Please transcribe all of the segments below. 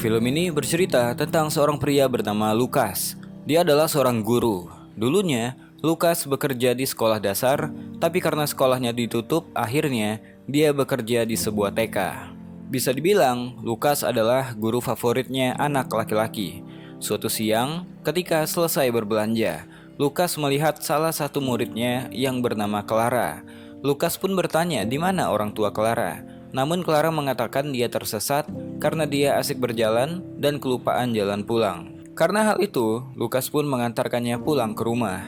Film ini bercerita tentang seorang pria bernama Lukas. Dia adalah seorang guru. Dulunya, Lukas bekerja di sekolah dasar, tapi karena sekolahnya ditutup, akhirnya dia bekerja di sebuah TK. Bisa dibilang, Lukas adalah guru favoritnya anak laki-laki. Suatu siang, ketika selesai berbelanja, Lukas melihat salah satu muridnya yang bernama Clara. Lukas pun bertanya di mana orang tua Clara. Namun Clara mengatakan dia tersesat karena dia asik berjalan dan kelupaan jalan pulang. Karena hal itu, Lukas pun mengantarkannya pulang ke rumah.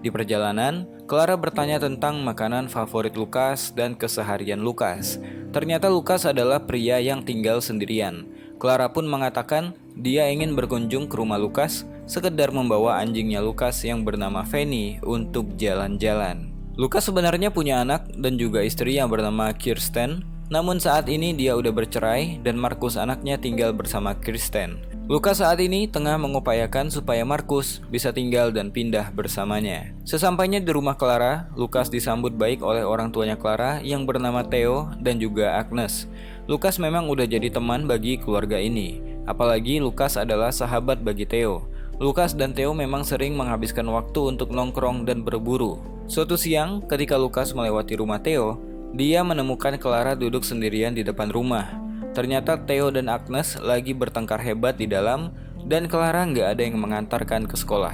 Di perjalanan, Clara bertanya tentang makanan favorit Lukas dan keseharian Lukas. Ternyata Lukas adalah pria yang tinggal sendirian. Clara pun mengatakan dia ingin berkunjung ke rumah Lukas, sekedar membawa anjingnya Lukas yang bernama Fanny untuk jalan-jalan. Lukas sebenarnya punya anak dan juga istri yang bernama Kirsten. Namun saat ini dia udah bercerai dan Markus anaknya tinggal bersama Kirsten. Lukas saat ini tengah mengupayakan supaya Markus bisa tinggal dan pindah bersamanya. Sesampainya di rumah Clara, Lukas disambut baik oleh orang tuanya Clara yang bernama Theo dan juga Agnes. Lukas memang udah jadi teman bagi keluarga ini. Apalagi Lukas adalah sahabat bagi Theo. Lukas dan Theo memang sering menghabiskan waktu untuk nongkrong dan berburu. Suatu siang, ketika Lukas melewati rumah Theo, dia menemukan Clara duduk sendirian di depan rumah. Ternyata Theo dan Agnes lagi bertengkar hebat di dalam dan Clara nggak ada yang mengantarkan ke sekolah.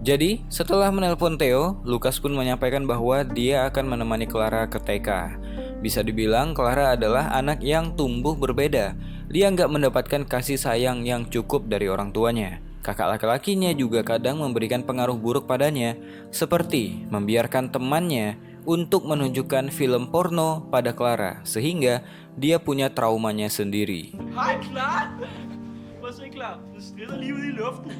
Jadi, setelah menelpon Theo, Lukas pun menyampaikan bahwa dia akan menemani Clara ke TK. Bisa dibilang Clara adalah anak yang tumbuh berbeda. Dia nggak mendapatkan kasih sayang yang cukup dari orang tuanya. Kakak laki-lakinya juga kadang memberikan pengaruh buruk padanya, seperti membiarkan temannya untuk menunjukkan film porno pada Clara, sehingga dia punya traumanya sendiri. Hej Clara! Hvor så klar? Du strider lige ud i luften.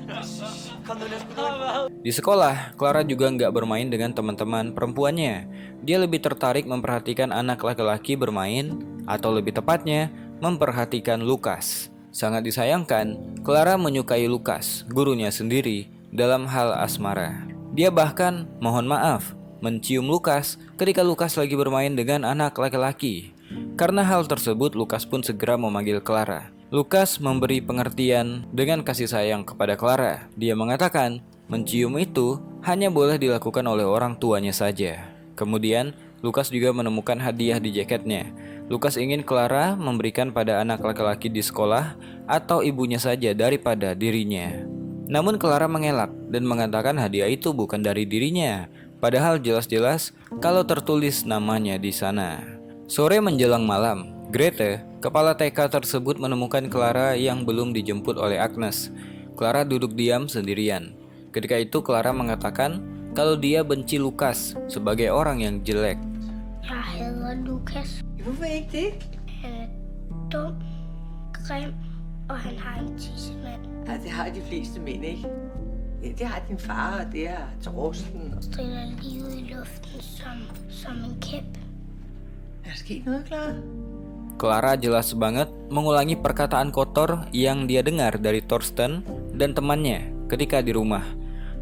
Kom nu, lad os begynde. Di sekolah, Clara juga nggak bermain dengan teman-teman perempuannya. Dia lebih tertarik memperhatikan anak laki-laki bermain, atau lebih tepatnya, memperhatikan Lukas. Sangat disayangkan, Clara menyukai Lukas, gurunya sendiri, dalam hal asmara. Dia bahkan mohon maaf mencium Lukas ketika Lukas lagi bermain dengan anak laki-laki. Karena hal tersebut, Lukas pun segera memanggil Clara. Lukas memberi pengertian dengan kasih sayang kepada Clara. Dia mengatakan, mencium itu hanya boleh dilakukan oleh orang tuanya saja. Kemudian, Lukas juga menemukan hadiah di jaketnya. Lukas ingin Clara memberikan pada anak laki-laki di sekolah atau ibunya saja daripada dirinya. Namun Clara mengelak dan mengatakan hadiah itu bukan dari dirinya. Padahal jelas-jelas kalau tertulis namanya di sana. Sore menjelang malam, Grete, kepala TK tersebut menemukan Clara yang belum dijemput oleh Agnes. Clara duduk diam sendirian. Ketika itu Clara mengatakan kalau dia benci Lukas sebagai orang yang jelek. Jeg hader Lukas. Hvorfor ikke det? Han er dum, grim, og han har en tissemand. Ja, det har de fleste mænd, ikke? Ja, det har din far, og det har Torsten. Strider lige ud i luften som en kæp. Er der sket noget, Clara? Clara jelas banget mengulangi perkataan kotor yang dia dengar dari Torsten dan temannya ketika di rumah.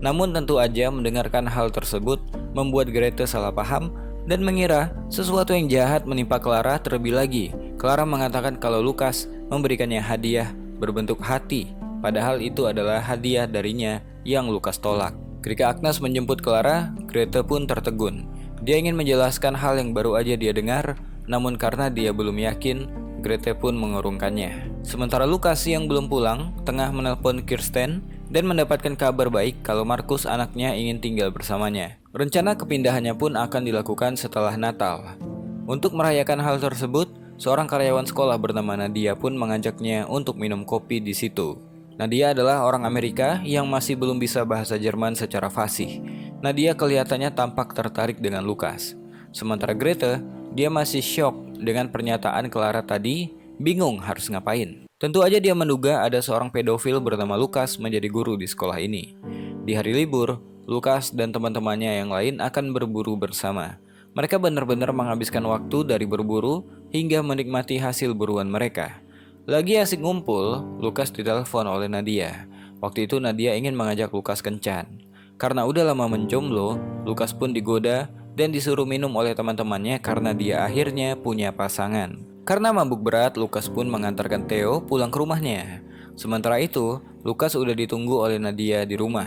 Namun tentu aja mendengarkan hal tersebut membuat Grete salah paham dan mengira sesuatu yang jahat menimpa Clara. Terlebih lagi, Clara mengatakan kalau Lukas memberikannya hadiah berbentuk hati, padahal itu adalah hadiah darinya yang Lukas tolak. Ketika Agnes menjemput Clara, Grete pun tertegun. Dia ingin menjelaskan hal yang baru aja dia dengar, namun karena dia belum yakin, Grete pun mengurungkannya. Sementara Lukas yang belum pulang, tengah menelpon Kirsten dan mendapatkan kabar baik kalau Markus anaknya ingin tinggal bersamanya. Rencana kepindahannya pun akan dilakukan setelah Natal. Untuk merayakan hal tersebut, seorang karyawan sekolah bernama Nadia pun mengajaknya untuk minum kopi di situ. Nadia adalah orang Amerika yang masih belum bisa bahasa Jerman secara fasih. Nadia kelihatannya tampak tertarik dengan Lukas. Sementara Grete, dia masih syok dengan pernyataan Clara tadi, bingung harus ngapain. Tentu aja dia menduga ada seorang pedofil bernama Lukas menjadi guru di sekolah ini. Di hari libur, Lukas dan teman-temannya yang lain akan berburu bersama. Mereka benar-benar menghabiskan waktu dari berburu hingga menikmati hasil buruan mereka. Lagi asik ngumpul, Lukas ditelepon oleh Nadia. Waktu itu Nadia ingin mengajak Lukas kencan. Karena udah lama menjomblo, Lukas pun digoda dan disuruh minum oleh teman-temannya karena dia akhirnya punya pasangan. Karena mabuk berat, Lukas pun mengantarkan Theo pulang ke rumahnya. Sementara itu, Lukas udah ditunggu oleh Nadia di rumah.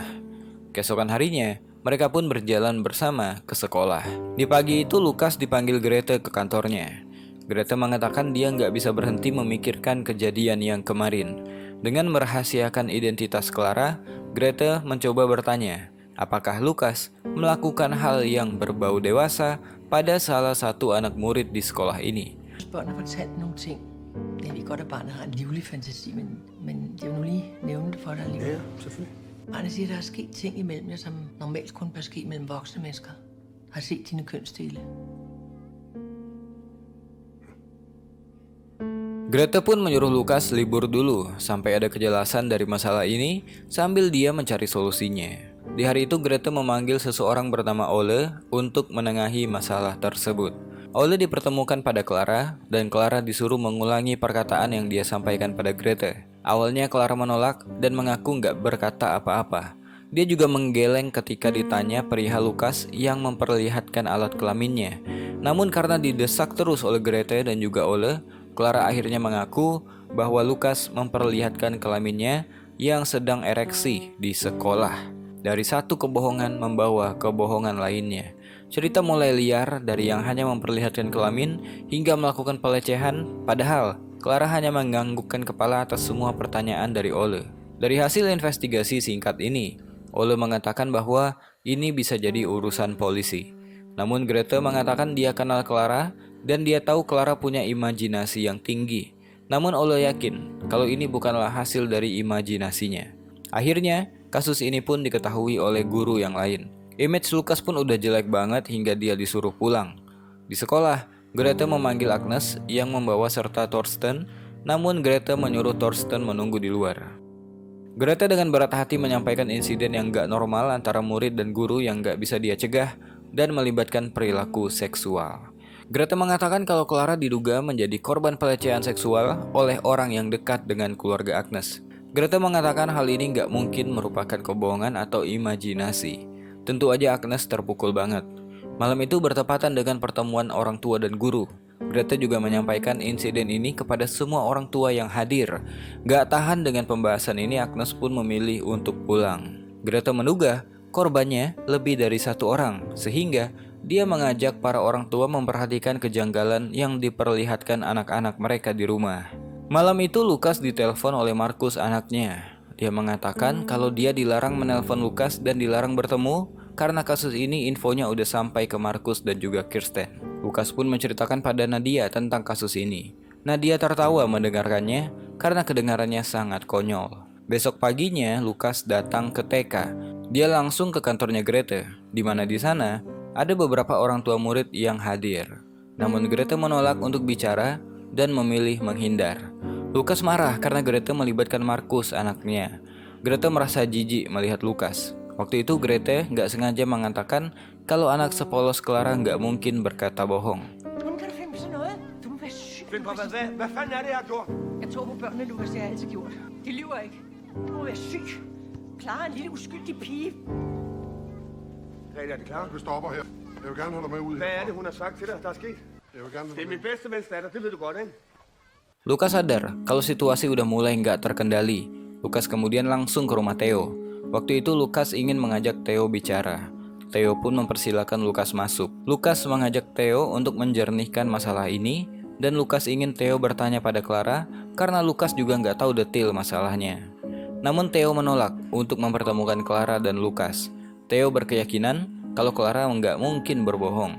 Keesokan harinya, mereka pun berjalan bersama ke sekolah. Di pagi itu, Lukas dipanggil Grete ke kantornya. Grete mengatakan dia nggak bisa berhenti memikirkan kejadian yang kemarin. Dengan merahasiakan identitas Clara, Grete mencoba bertanya, apakah Lukas melakukan hal yang berbau dewasa pada salah satu anak murid di sekolah ini. Børn har fortalt nogle ting. Jeg ved godt, at barnet har en livlig fantasi, men jeg vil nu lige nævne det for dig alligevel. Ja, selvfølgelig. Barnet siger, at der er sket ting imellem jer, som normalt kun bør ske mellem voksne mennesker. Har set dine kønsdele. Grete pun menyuruh Lukas libur dulu sampai ada kejelasan dari masalah ini sambil dia mencari solusinya. Di hari itu Grete memanggil seseorang bernama Ole untuk menengahi masalah tersebut. Ole dipertemukan pada Clara dan Clara disuruh mengulangi perkataan yang dia sampaikan pada Grete. Awalnya Clara menolak dan mengaku nggak berkata apa-apa. Dia juga menggeleng ketika ditanya perihal Lukas yang memperlihatkan alat kelaminnya. Namun karena didesak terus oleh Grete dan juga Ole, Clara akhirnya mengaku bahwa Lukas memperlihatkan kelaminnya yang sedang ereksi di sekolah. Dari satu kebohongan membawa kebohongan lainnya. Cerita mulai liar dari yang hanya memperlihatkan kelamin hingga melakukan pelecehan, padahal Clara hanya menganggukkan kepala atas semua pertanyaan dari Ole. Dari hasil investigasi singkat ini, Ole mengatakan bahwa ini bisa jadi urusan polisi. Namun Grete mengatakan dia kenal Clara dan dia tahu Clara punya imajinasi yang tinggi. Namun Ole yakin kalau ini bukanlah hasil dari imajinasinya. Akhirnya, kasus ini pun diketahui oleh guru yang lain. Image Lukas pun udah jelek banget hingga dia disuruh pulang. Di sekolah, Grete memanggil Agnes yang membawa serta Thorsten, namun Grete menyuruh Thorsten menunggu di luar. Grete dengan berat hati menyampaikan insiden yang gak normal antara murid dan guru yang gak bisa dia cegah dan melibatkan perilaku seksual. Grete mengatakan kalau Clara diduga menjadi korban pelecehan seksual oleh orang yang dekat dengan keluarga Agnes. Grete mengatakan hal ini gak mungkin merupakan kebohongan atau imajinasi. Tentu aja Agnes terpukul banget. Malam itu bertepatan dengan pertemuan orang tua dan guru. Grete juga menyampaikan insiden ini kepada semua orang tua yang hadir. Gak tahan dengan pembahasan ini, Agnes pun memilih untuk pulang. Grete menduga korbannya lebih dari satu orang, sehingga dia mengajak para orang tua memperhatikan kejanggalan yang diperlihatkan anak-anak mereka di rumah. Malam itu Lukas ditelepon oleh Markus anaknya. Dia mengatakan kalau dia dilarang menelpon Lukas dan dilarang bertemu karena kasus ini infonya udah sampai ke Markus dan juga Kirsten. Lukas pun menceritakan pada Nadia tentang kasus ini. Nadia tertawa mendengarkannya karena kedengarannya sangat konyol. Besok paginya Lukas datang ke TK. Dia langsung ke kantornya Grete, di mana di sana ada beberapa orang tua murid yang hadir. Namun Grete menolak untuk bicara dan memilih menghindar. Lukas marah karena Grete melibatkan Markus anaknya. Grete merasa jijik melihat Lukas. Waktu itu Grete nggak sengaja mengatakan kalau anak sepolos Clara nggak mungkin berkata bohong. Hvordan kan du finde på sådan noget? Du må være syg. Find på hvad fanden er det, jeg har gjort? Jeg tror på børnene, Lukas, det har jeg altid gjort. De lyver ikke. Du må være syg. Clara er en lille uskyldig pige. Grete, er det klar? Vi stopper her. Jeg vil gerne holde med ud Hvad er herfra. det, hun har sagt til dig, der er sket? Jeg vil gerne Det er holde min bedste vens datter, det ved du godt, ikke? Lukas sadar kalau situasi udah mulai nggak terkendali. Lukas kemudian langsung ke rumah Theo. Waktu itu Lukas ingin mengajak Theo bicara. Theo pun mempersilahkan Lukas masuk. Lukas mengajak Theo untuk menjernihkan masalah ini, dan Lukas ingin Theo bertanya pada Clara karena Lukas juga nggak tahu detail masalahnya. Namun Theo menolak untuk mempertemukan Clara dan Lukas. Theo berkeyakinan kalau Clara nggak mungkin berbohong.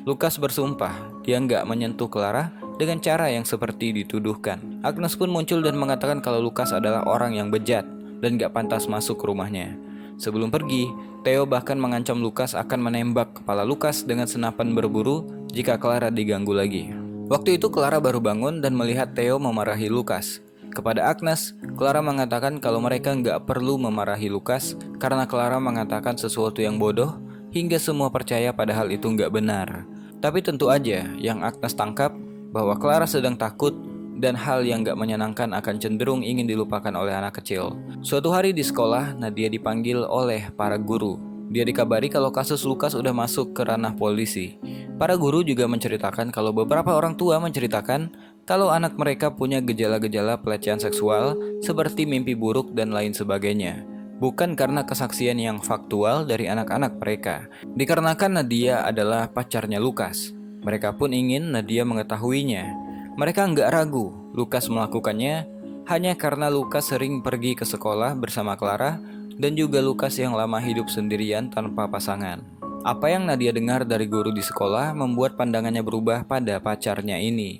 Lukas bersumpah dia nggak menyentuh Clara dengan cara yang seperti dituduhkan. Agnes pun muncul dan mengatakan kalau Lukas adalah orang yang bejat dan gak pantas masuk ke rumahnya. Sebelum pergi, Theo bahkan mengancam Lukas akan menembak kepala Lukas dengan senapan berburu jika Clara diganggu lagi. Waktu itu Clara baru bangun dan melihat Theo memarahi Lukas. Kepada Agnes, Clara mengatakan kalau mereka gak perlu memarahi Lukas karena Clara mengatakan sesuatu yang bodoh hingga semua percaya pada hal itu gak benar. Tapi tentu aja yang Agnes tangkap bahwa Clara sedang takut dan hal yang gak menyenangkan akan cenderung ingin dilupakan oleh anak kecil. Suatu hari di sekolah, Nadia dipanggil oleh para guru. Dia dikabari kalau kasus Lukas udah masuk ke ranah polisi. Para guru juga menceritakan kalau beberapa orang tua menceritakan kalau anak mereka punya gejala-gejala pelecehan seksual seperti mimpi buruk dan lain sebagainya. Bukan karena kesaksian yang faktual dari anak-anak mereka. Dikarenakan Nadia adalah pacarnya Lukas, mereka pun ingin Nadia mengetahuinya. Mereka nggak ragu Lukas melakukannya hanya karena Lukas sering pergi ke sekolah bersama Clara dan juga Lukas yang lama hidup sendirian tanpa pasangan. Apa yang Nadia dengar dari guru di sekolah membuat pandangannya berubah pada pacarnya ini.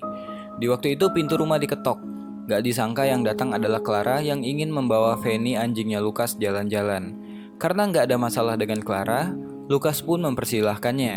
Di waktu itu pintu rumah diketok. Gak disangka yang datang adalah Clara yang ingin membawa Fanny anjingnya Lukas jalan-jalan. Karena gak ada masalah dengan Clara, Lukas pun mempersilahkannya.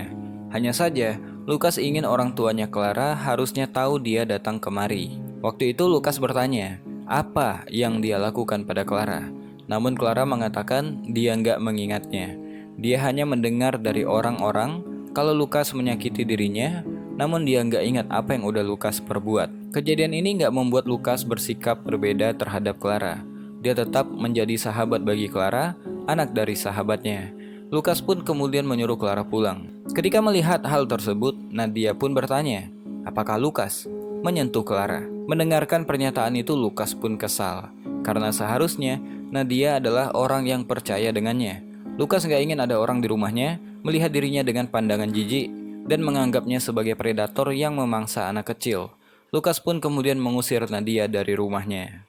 Hanya saja, Lukas ingin orang tuanya Clara harusnya tahu dia datang kemari. Waktu itu Lukas bertanya, apa yang dia lakukan pada Clara? Namun Clara mengatakan dia gak mengingatnya. Dia hanya mendengar dari orang-orang kalau Lukas menyakiti dirinya, namun dia nggak ingat apa yang udah Lukas perbuat. Kejadian ini nggak membuat Lukas bersikap berbeda terhadap Clara. Dia tetap menjadi sahabat bagi Clara, anak dari sahabatnya. Lukas pun kemudian menyuruh Clara pulang. Ketika melihat hal tersebut, Nadia pun bertanya, apakah Lukas menyentuh Clara? Mendengarkan pernyataan itu, Lukas pun kesal. Karena seharusnya Nadia adalah orang yang percaya dengannya. Lukas nggak ingin ada orang di rumahnya melihat dirinya dengan pandangan jijik dan menganggapnya sebagai predator yang memangsa anak kecil. Lukas pun kemudian mengusir Nadia dari rumahnya.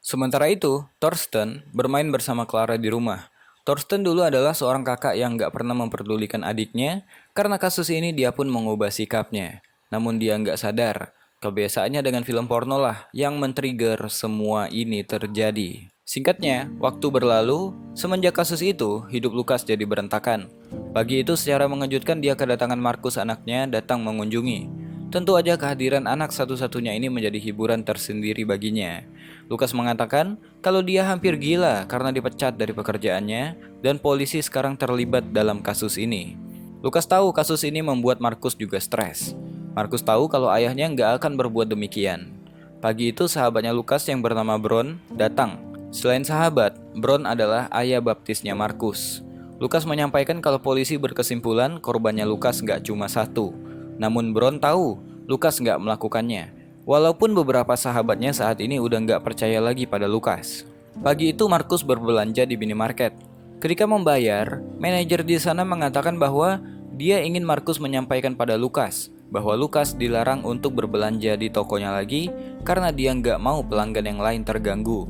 Sementara itu, Thorsten bermain bersama Clara di rumah. Thorsten dulu adalah seorang kakak yang gak pernah memperdulikan adiknya. Karena kasus ini dia pun mengubah sikapnya. Namun dia gak sadar, kebiasaannya dengan film porno lah yang men-trigger semua ini terjadi. Singkatnya, waktu berlalu, semenjak kasus itu, hidup Lukas jadi berantakan. Pagi itu secara mengejutkan dia kedatangan Markus anaknya datang mengunjungi. Tentu aja kehadiran anak satu-satunya ini menjadi hiburan tersendiri baginya. Lukas mengatakan kalau dia hampir gila karena dipecat dari pekerjaannya dan polisi sekarang terlibat dalam kasus ini. Lukas tahu kasus ini membuat Markus juga stres. Markus tahu kalau ayahnya nggak akan berbuat demikian. Pagi itu sahabatnya Lukas yang bernama Bron datang. Selain sahabat, Bron adalah ayah baptisnya Markus. Lukas menyampaikan kalau polisi berkesimpulan korbannya Lukas nggak cuma satu. Namun Bron tahu Lukas nggak melakukannya. Walaupun beberapa sahabatnya saat ini udah nggak percaya lagi pada Lukas. Pagi itu Markus berbelanja di minimarket. Ketika membayar, manajer di sana mengatakan bahwa dia ingin Markus menyampaikan pada Lukas bahwa Lukas dilarang untuk berbelanja di tokonya lagi karena dia nggak mau pelanggan yang lain terganggu.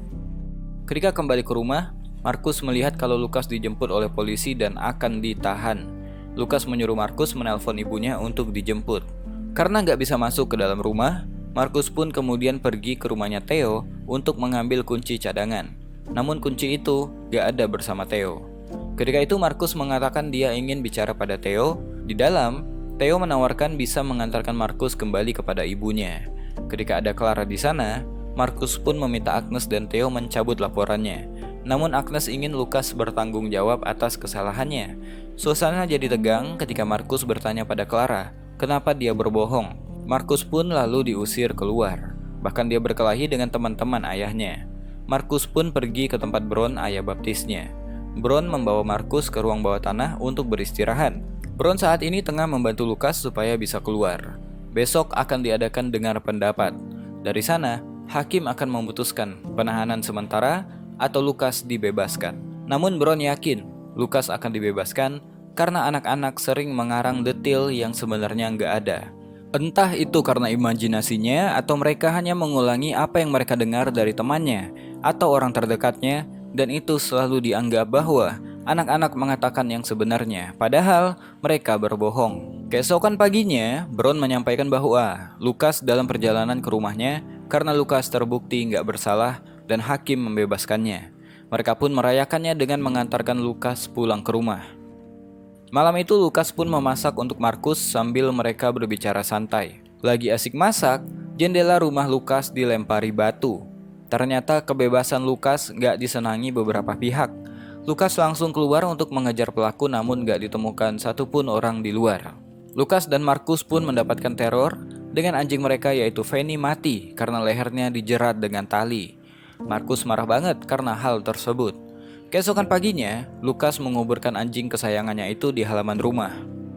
Ketika kembali ke rumah, Markus melihat kalau Lukas dijemput oleh polisi dan akan ditahan. Lukas menyuruh Markus menelpon ibunya untuk dijemput. Karena nggak bisa masuk ke dalam rumah, Markus pun kemudian pergi ke rumahnya Theo untuk mengambil kunci cadangan. Namun kunci itu nggak ada bersama Theo. Ketika itu Markus mengatakan dia ingin bicara pada Theo. Di dalam, Theo menawarkan bisa mengantarkan Markus kembali kepada ibunya. Ketika ada Clara di sana, Markus pun meminta Agnes dan Theo mencabut laporannya. Namun Agnes ingin Lukas bertanggung jawab atas kesalahannya. Suasana jadi tegang ketika Markus bertanya pada Clara, kenapa dia berbohong. Markus pun lalu diusir keluar. Bahkan dia berkelahi dengan teman-teman ayahnya. Markus pun pergi ke tempat Bron, ayah baptisnya. Bron membawa Markus ke ruang bawah tanah untuk beristirahat. Bron saat ini tengah membantu Lukas supaya bisa keluar. Besok akan diadakan dengar pendapat. Dari sana, hakim akan memutuskan penahanan sementara atau Lukas dibebaskan. Namun Bron yakin Lukas akan dibebaskan karena anak-anak sering mengarang detail yang sebenarnya nggak ada. Entah itu karena imajinasinya atau mereka hanya mengulangi apa yang mereka dengar dari temannya atau orang terdekatnya, dan itu selalu dianggap bahwa anak-anak mengatakan yang sebenarnya, padahal mereka berbohong. Keesokan paginya, Bron menyampaikan bahwa Lukas dalam perjalanan ke rumahnya karena Lukas terbukti nggak bersalah dan hakim membebaskannya. Mereka pun merayakannya dengan mengantarkan Lukas pulang ke rumah. Malam itu Lukas pun memasak untuk Markus sambil mereka berbicara santai. Lagi asik masak, jendela rumah Lukas dilempari batu. Ternyata kebebasan Lukas nggak disenangi beberapa pihak. Lukas langsung keluar untuk mengejar pelaku namun nggak ditemukan satupun orang di luar. Lukas dan Markus pun mendapatkan teror dengan anjing mereka yaitu Fanny mati karena lehernya dijerat dengan tali. Markus marah banget karena hal tersebut. Keesokan paginya, Lukas menguburkan anjing kesayangannya itu di halaman rumah.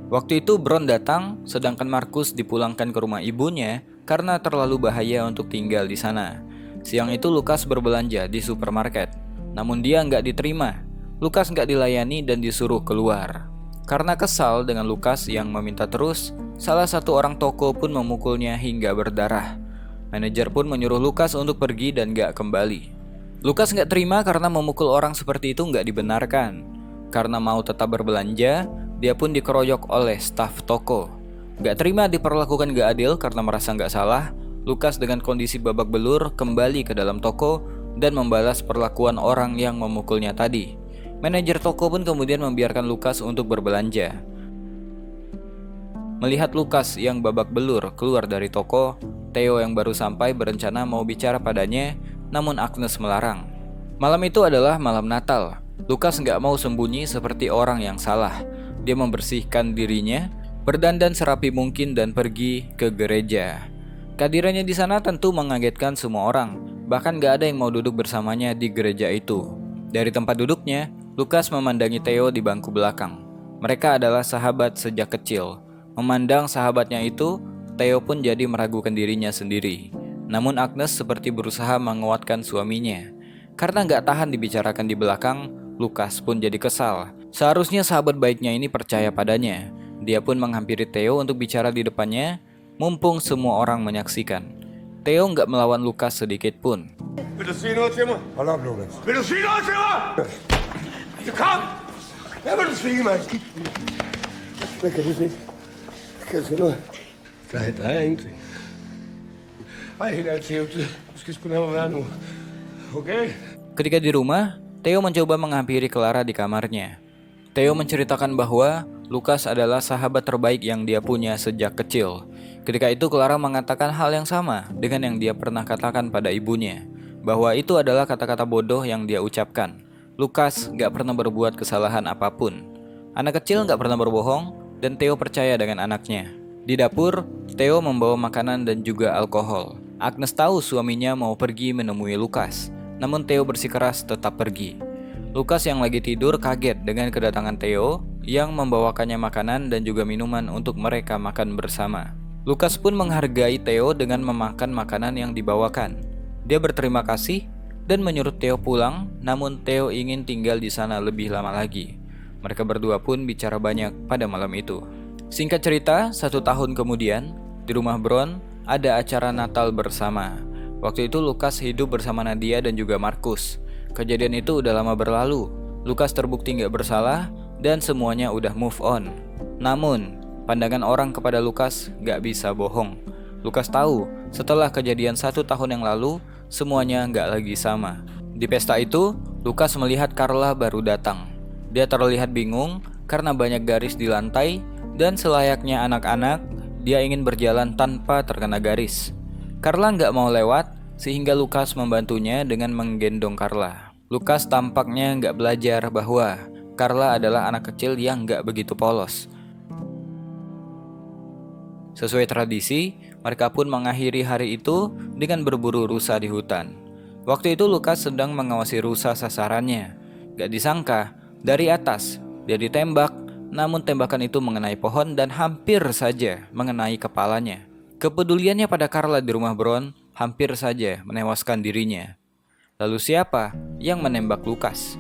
Waktu itu Bron datang, sedangkan Markus dipulangkan ke rumah ibunya karena terlalu bahaya untuk tinggal di sana. Siang itu Lukas berbelanja di supermarket, namun dia nggak diterima. Lukas nggak dilayani dan disuruh keluar. Karena kesal dengan Lukas yang meminta terus, salah satu orang toko pun memukulnya hingga berdarah. Manajer pun menyuruh Lukas untuk pergi dan nggak kembali. Lukas nggak terima karena memukul orang seperti itu nggak dibenarkan. Karena mau tetap berbelanja, dia pun dikeroyok oleh staf toko. Nggak terima diperlakukan nggak adil karena merasa nggak salah, Lukas dengan kondisi babak belur kembali ke dalam toko dan membalas perlakuan orang yang memukulnya tadi. Manajer toko pun kemudian membiarkan Lukas untuk berbelanja. Melihat Lukas yang babak belur keluar dari toko, Theo yang baru sampai berencana mau bicara padanya, namun Agnes melarang. Malam itu adalah malam Natal. Lukas nggak mau sembunyi seperti orang yang salah. Dia membersihkan dirinya, berdandan serapi mungkin dan pergi ke gereja. Kehadirannya di sana tentu mengagetkan semua orang. Bahkan nggak ada yang mau duduk bersamanya di gereja itu. Dari tempat duduknya, Lukas memandangi Theo di bangku belakang. Mereka adalah sahabat sejak kecil. Memandang sahabatnya itu, Theo pun jadi meragukan dirinya sendiri. Namun Agnes seperti berusaha menguatkan suaminya. Karena nggak tahan dibicarakan di belakang, Lukas pun jadi kesal. Seharusnya sahabat baiknya ini percaya padanya. Dia pun menghampiri Theo untuk bicara di depannya, mumpung semua orang menyaksikan. Theo nggak melawan Lukas sedikit pun. Vil du sige noget til mig? Hold op, Lukas. Vil du sige noget til mig? Så kom! Hvad vil du sige, mand? Hvad kan du sige? Kan du sige noget? Der er ingenting. Ej, helt ærligt, Theo, du skal sgu lade mig være nu. Okay? Ketika di rumah, Theo mencoba menghampiri Clara di kamarnya. Theo menceritakan bahwa Lukas adalah sahabat terbaik yang dia punya sejak kecil. Ketika itu Clara mengatakan hal yang sama dengan yang dia pernah katakan pada ibunya, bahwa itu adalah kata-kata bodoh yang dia ucapkan. Lukas gak pernah berbuat kesalahan apapun. Anak kecil gak pernah berbohong, dan Theo percaya dengan anaknya. Di dapur, Theo membawa makanan dan juga alkohol. Agnes tahu suaminya mau pergi menemui Lukas, namun Theo bersikeras tetap pergi. Lukas yang lagi tidur kaget dengan kedatangan Theo yang membawakannya makanan dan juga minuman untuk mereka makan bersama. Lukas pun menghargai Theo dengan memakan makanan yang dibawakan. Dia berterima kasih dan menyuruh Theo pulang, namun Theo ingin tinggal di sana lebih lama lagi. Mereka berdua pun bicara banyak pada malam itu. Singkat cerita, 1 tahun kemudian, di rumah Bron ada acara Natal bersama. Waktu itu Lukas hidup bersama Nadia dan juga Markus. Kejadian itu udah lama berlalu. Lukas terbukti gak bersalah dan semuanya udah move on. Namun, pandangan orang kepada Lukas gak bisa bohong. Lukas tahu setelah kejadian 1 tahun yang lalu, semuanya gak lagi sama. Di pesta itu, Lukas melihat Carla baru datang. Dia terlihat bingung karena banyak garis di lantai dan selayaknya anak-anak, dia ingin berjalan tanpa terkena garis. Carla nggak mau lewat, sehingga Lukas membantunya dengan menggendong Carla. Lukas tampaknya nggak belajar bahwa Carla adalah anak kecil yang nggak begitu polos. Sesuai tradisi, mereka pun mengakhiri hari itu dengan berburu rusa di hutan. Waktu itu Lukas sedang mengawasi rusa sasarannya. Gak disangka, dari atas dia ditembak, namun tembakan itu mengenai pohon dan hampir saja mengenai kepalanya. Kepeduliannya pada Carla di rumah Bron hampir saja menewaskan dirinya. Lalu siapa yang menembak Lukas?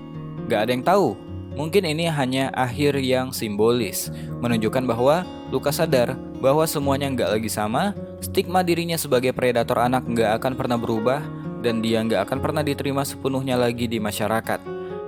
Gak ada yang tahu. Mungkin ini hanya akhir yang simbolis, menunjukkan bahwa Lukas sadar bahwa semuanya gak lagi sama. Stigma dirinya sebagai predator anak gak akan pernah berubah, dan dia gak akan pernah diterima sepenuhnya lagi di masyarakat.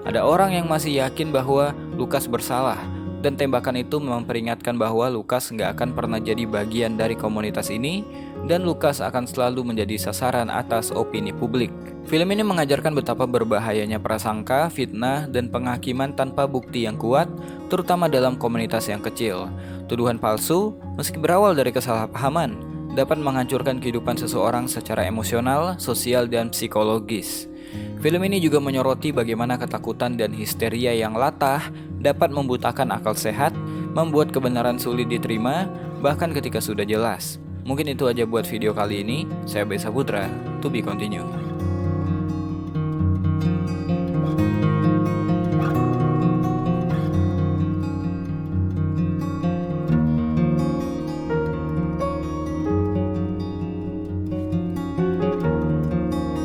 Ada orang yang masih yakin bahwa Lukas bersalah, dan tembakan itu memperingatkan bahwa Lukas gak akan pernah jadi bagian dari komunitas ini, dan Lukas akan selalu menjadi sasaran atas opini publik. Film ini mengajarkan betapa berbahayanya prasangka, fitnah, dan penghakiman tanpa bukti yang kuat, terutama dalam komunitas yang kecil. Tuduhan palsu, meski berawal dari kesalahpahaman, dapat menghancurkan kehidupan seseorang secara emosional, sosial, dan psikologis. Film ini juga menyoroti bagaimana ketakutan dan histeria yang latah dapat membutakan akal sehat, membuat kebenaran sulit diterima, bahkan ketika sudah jelas. Mungkin itu aja buat video kali ini. Saya Besa Putra, to be continue.